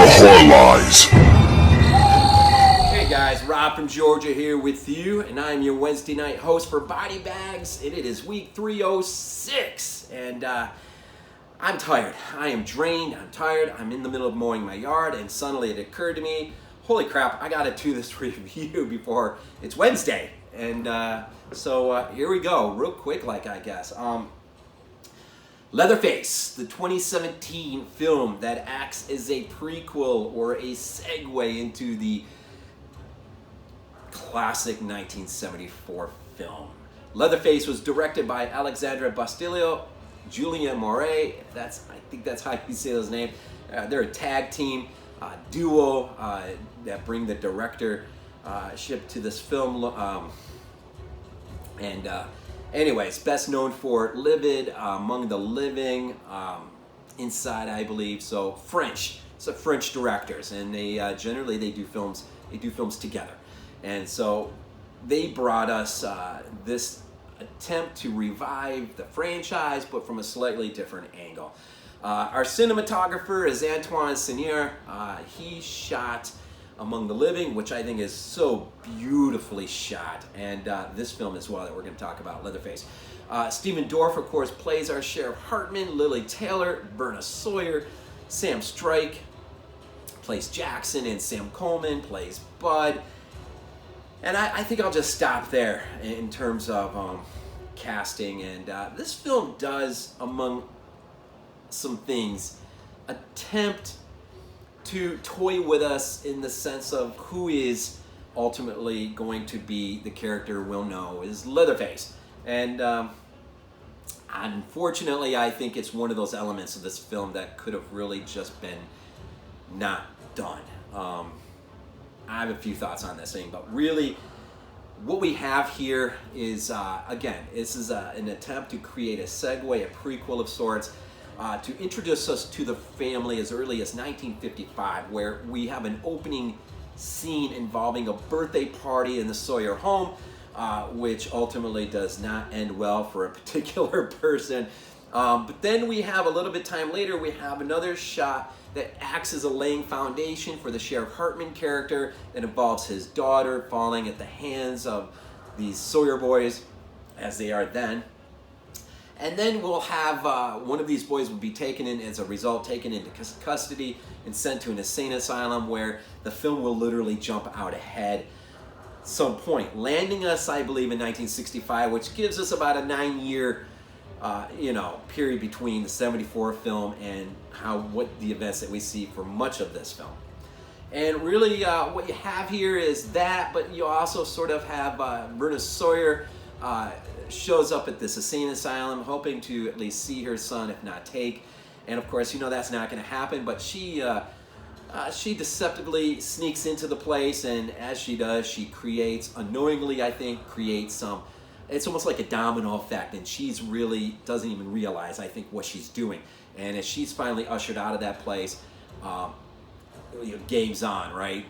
Lahore Lies. Hey guys, Rob from Georgia here with you, and I'm your Wednesday night host for BodyBags, and it is week 306, and I'm tired. I am drained, I'm tired, I'm in the middle of mowing my yard, and suddenly it occurred to me, holy crap, I gotta do this review before it's Wednesday, and so here we go, real quick I guess. Leatherface, the 2017 film that acts as a prequel or a segue into the classic 1974 film. Leatherface was directed by Alexandre Bustillo, Julien Maury. I think that's how you say those names. They're a tag team duo that bring the directorship to this film. Anyways, best known for Livid, Among the Living, Inside, I believe. So French. So French directors, and they generally do films together. And so they brought us this attempt to revive the franchise, but from a slightly different angle. Our cinematographer is Antoine Seigneur. He shot Among the Living, which I think is so beautifully shot, and this film as well that we're going to talk about, Leatherface. Stephen Dorff, of course, plays our Sheriff Hartman. Lili Taylor, Berna Sawyer. Sam Strike plays Jackson, and Sam Coleman plays Bud. And I think I'll just stop there in terms of casting. And this film does, among some things, attempt to toy with us in the sense of who is ultimately going to be the character we'll know is Leatherface. And unfortunately, I think it's one of those elements of this film that could have really just been not done. I have a few thoughts on this thing, but really what we have here is, again, this is an attempt to create a segue, a prequel of sorts, to introduce us to the family as early as 1955, where we have an opening scene involving a birthday party in the Sawyer home, which ultimately does not end well for a particular person. But then we have a little bit time later, we have another shot that acts as a laying foundation for the Sheriff Hartman character that involves his daughter falling at the hands of these Sawyer boys, as they are then. And then we'll have one of these boys will be taken in, as a result, taken into custody and sent to an insane asylum, where the film will literally jump out ahead at some point, landing us, I believe, in 1965, which gives us about a 9-year period between the 74 film and what the events that we see for much of this film. And really what you have here is that, but you also sort of have Berna Sawyer shows up at this insane asylum hoping to at least see her son, if not take. And of course, that's not going to happen, but she deceptively sneaks into the place, and as she does, she unknowingly, I think, creates some, it's almost like a domino effect, and she's really doesn't even realize, I think, what she's doing. And as she's finally ushered out of that place, game's on, right?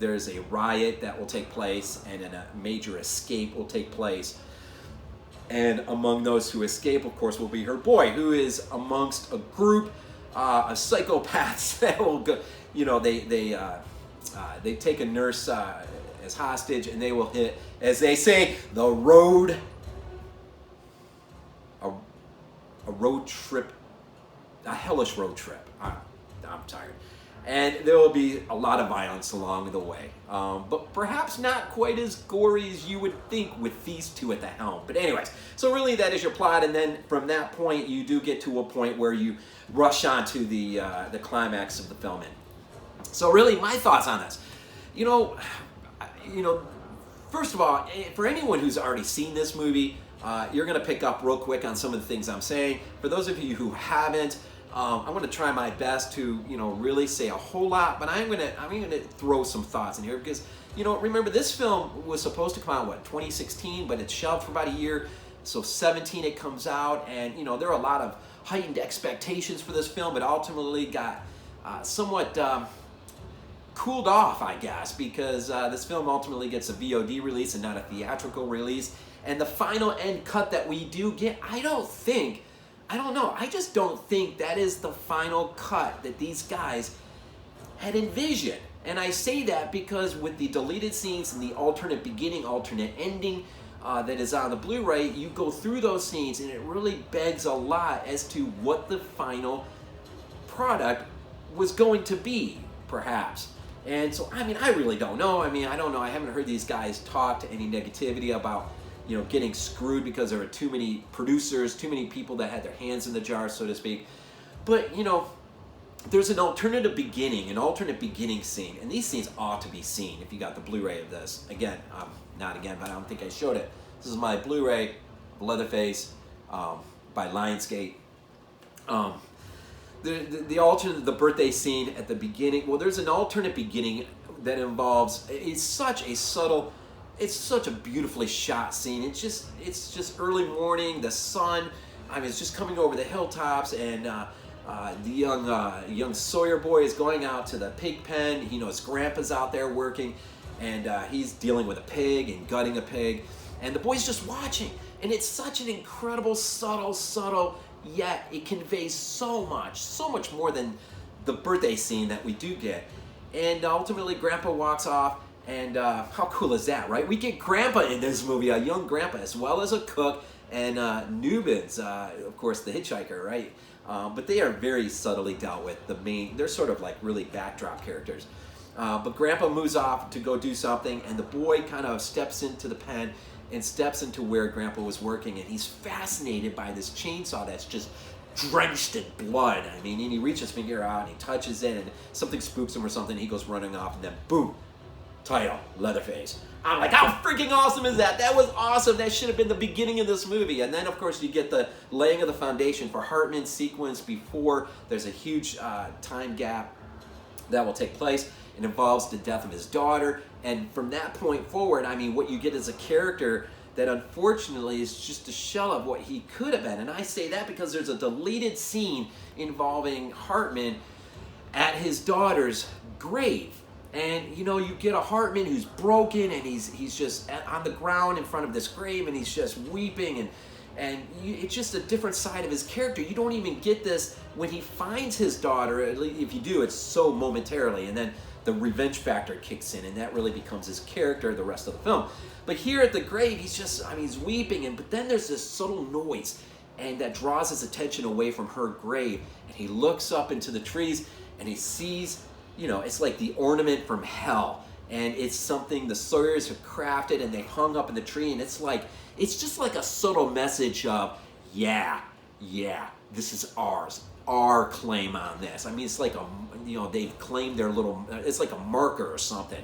There's a riot that will take place, and then a major escape will take place. And among those who escape, of course, will be her boy, who is amongst a group of psychopaths that will go, they take a nurse as hostage, and they will hit, as they say, the road, a road trip, a hellish road trip. I'm tired. And there will be a lot of violence along the way, but perhaps not quite as gory as you would think with these two at the helm. But anyways, so really that is your plot, and then from that point you do get to a point where you rush on to the climax of the film. So really, my thoughts on this, first of all, for anyone who's already seen this movie, you're going to pick up real quick on some of the things I'm saying. For those of you who haven't, I'm going to try my best to, really say a whole lot, but I'm going to throw some thoughts in here because, remember, this film was supposed to come out, 2016, but it's shelved for about a year. So 17 it comes out, and, there are a lot of heightened expectations for this film, but ultimately got somewhat cooled off, I guess, because this film ultimately gets a VOD release and not a theatrical release. And the final end cut that we do get, I just don't think that is the final cut that these guys had envisioned. And I say that because with the deleted scenes and the alternate beginning, alternate ending that is on the Blu-ray, you go through those scenes and it really begs a lot as to what the final product was going to be, perhaps. And so, I mean, I really don't know. I mean, I don't know. I haven't heard these guys talk to any negativity about, you know, getting screwed because there were too many producers, too many people that had their hands in the jar, so to speak. But, you know, there's an alternate beginning scene, and these scenes ought to be seen if you got the Blu-ray of this. Again, not again, but I don't think I showed it. This is my Blu-ray, Leatherface, by Lionsgate. The alternate, the birthday scene at the beginning. Well, there's an alternate beginning that involves. It's such a subtle. It's such a beautifully shot scene. It's just early morning. The sun, I mean, it's just coming over the hilltops, and the young Sawyer boy is going out to the pig pen. You know, his grandpa's out there working, and he's dealing with a pig and gutting a pig, and the boy's just watching. And it's such an incredible, subtle. Yet it conveys so much more than the birthday scene that we do get. And ultimately, Grandpa walks off, and how cool is that, right? We get Grandpa in this movie, a young Grandpa, as well as a cook, and Nubens, of course, the hitchhiker, right? But they are very subtly dealt with. They're sort of like really backdrop characters. But Grandpa moves off to go do something, and the boy kind of steps into the pen and steps into where Grandpa was working, and he's fascinated by this chainsaw that's just drenched in blood. I mean, and he reaches his finger out, and he touches it, and something spooks him or something. He goes running off, and then boom, title, Leatherface. I'm like, how freaking awesome is that? That was awesome. That should have been the beginning of this movie. And then, of course, you get the laying of the foundation for Hartman's sequence before there's a huge time gap that will take place. It involves the death of his daughter, and from that point forward, I mean, what you get is a character that unfortunately is just a shell of what he could have been. And I say that because there's a deleted scene involving Hartman at his daughter's grave. And, you know, you get a Hartman who's broken, and he's just on the ground in front of this grave, and he's just weeping, it's just a different side of his character. You don't even get this when he finds his daughter. At least if you do, it's so momentarily, and then the revenge factor kicks in, and that really becomes his character the rest of the film. But here at the grave, he's weeping, but then there's this subtle noise, and that draws his attention away from her grave, and he looks up into the trees, and he sees, you know, it's like the ornament from hell, and it's something the Sawyers have crafted, and they hung up in the tree, and it's just like a subtle message of, yeah, this is ours. Our claim on this. I mean, it's like they've claimed their little, it's like a marker or something.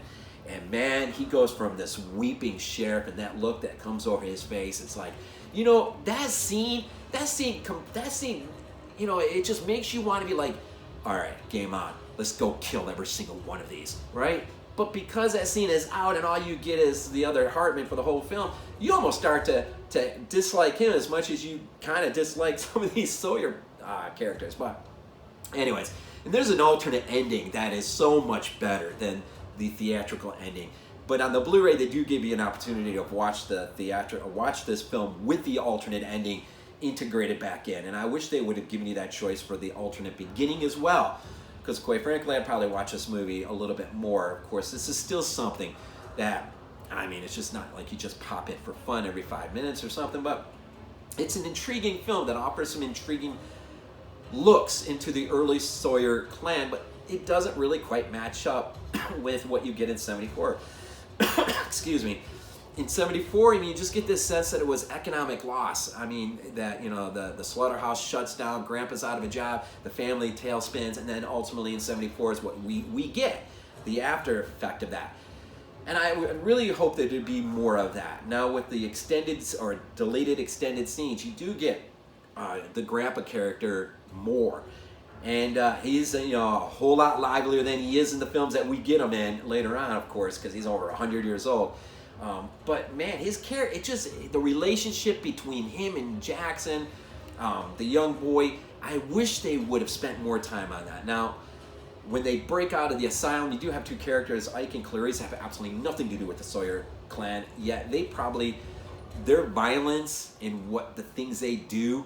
And man, he goes from this weeping sheriff and that look that comes over his face. It's like, you know, that scene, you know, it just makes you want to be like, all right, game on. Let's go kill every single one of these, right? But because that scene is out and all you get is the other Hartman for the whole film, you almost start to dislike him as much as you kind of dislike some of these Sawyer characters. But anyways, and there's an alternate ending that is so much better than the theatrical ending. But on the Blu-ray, they do give you an opportunity to watch this film with the alternate ending integrated back in. And I wish they would have given you that choice for the alternate beginning as well. Because quite frankly, I'd probably watch this movie a little bit more. Of course, this is still something that, I mean, it's just not like you just pop it for fun every 5 minutes or something, but it's an intriguing film that offers some intriguing looks into the early Sawyer clan, but it doesn't really quite match up with what you get in 74. Excuse me. In 74, I mean, you just get this sense that it was economic loss. I mean, that, you know, the slaughterhouse shuts down, Grandpa's out of a job, the family tailspins, and then ultimately in 74 is what we get, the after effect of that. And I really hope that there'd be more of that. Now with the extended or deleted extended scenes, you do get the Grandpa character more. And he's a whole lot livelier than he is in the films that we get him in later on, of course, because he's over 100 years old. But man, his character, the relationship between him and Jackson, the young boy, I wish they would have spent more time on that. Now, when they break out of the asylum, you do have two characters. Ike and Clarice have absolutely nothing to do with the Sawyer clan, yet their violence and what the things they do,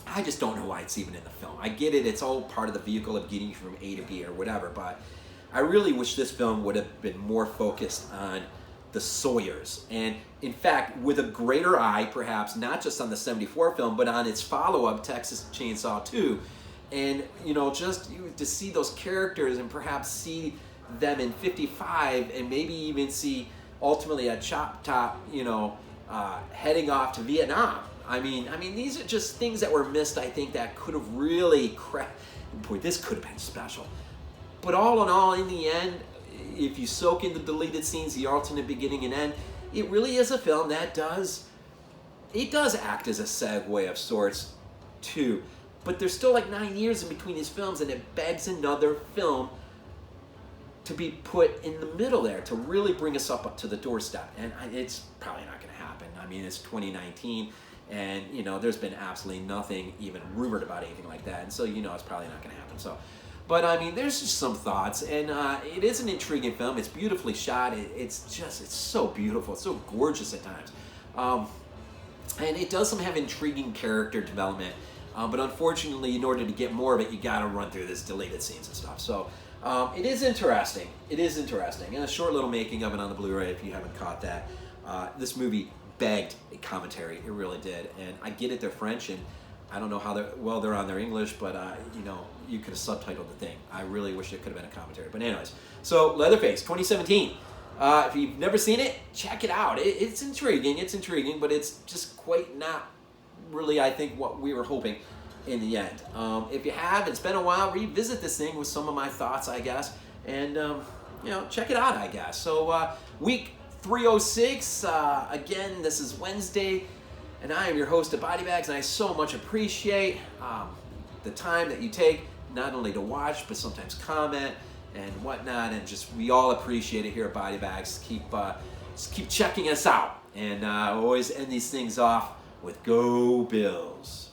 I just don't know why it's even in the film. I get it, it's all part of the vehicle of getting you from A to B or whatever, but I really wish this film would have been more focused on the Sawyers. And in fact, with a greater eye, perhaps, not just on the 74 film, but on its follow-up, Texas Chainsaw 2. And, just to see those characters and perhaps see them in 55 and maybe even see ultimately a Chop Top, heading off to Vietnam. I mean, these are just things that were missed, I think, that could have really boy, this could have been special. But all in all, in the end, if you soak in the deleted scenes, the alternate beginning and end, it really is a film that does act as a segue of sorts, too. But there's still like 9 years in between these films, and it begs another film to be put in the middle there to really bring us up to the doorstep. And it's probably not going to happen. I mean, it's 2019, and, there's been absolutely nothing even rumored about anything like that. And so, it's probably not going to happen. So, but, I mean, there's just some thoughts. And it is an intriguing film. It's beautifully shot. It's so beautiful. It's so gorgeous at times. And it does have intriguing character development. But unfortunately, in order to get more of it, you got to run through this deleted scenes and stuff. So it is interesting. It is interesting. And a short little making of it on the Blu-ray, if you haven't caught that. This movie begged a commentary. It really did. And I get it, they're French, and I don't know how they're on their English, but you could have subtitled the thing. I really wish it could have been a commentary. But anyways, so Leatherface, 2017. If you've never seen it, check it out. It's intriguing, but it's just quite not really, I think, what we were hoping in the end. If you have, it's been a while, revisit this thing with some of my thoughts, I guess, and check it out, I guess. So week 306, again, this is Wednesday, and I am your host of BodyBags, and I so much appreciate the time that you take, not only to watch, but sometimes comment and whatnot, and just we all appreciate it here at BodyBags. Keep checking us out, and I always end these things off with Go Bills.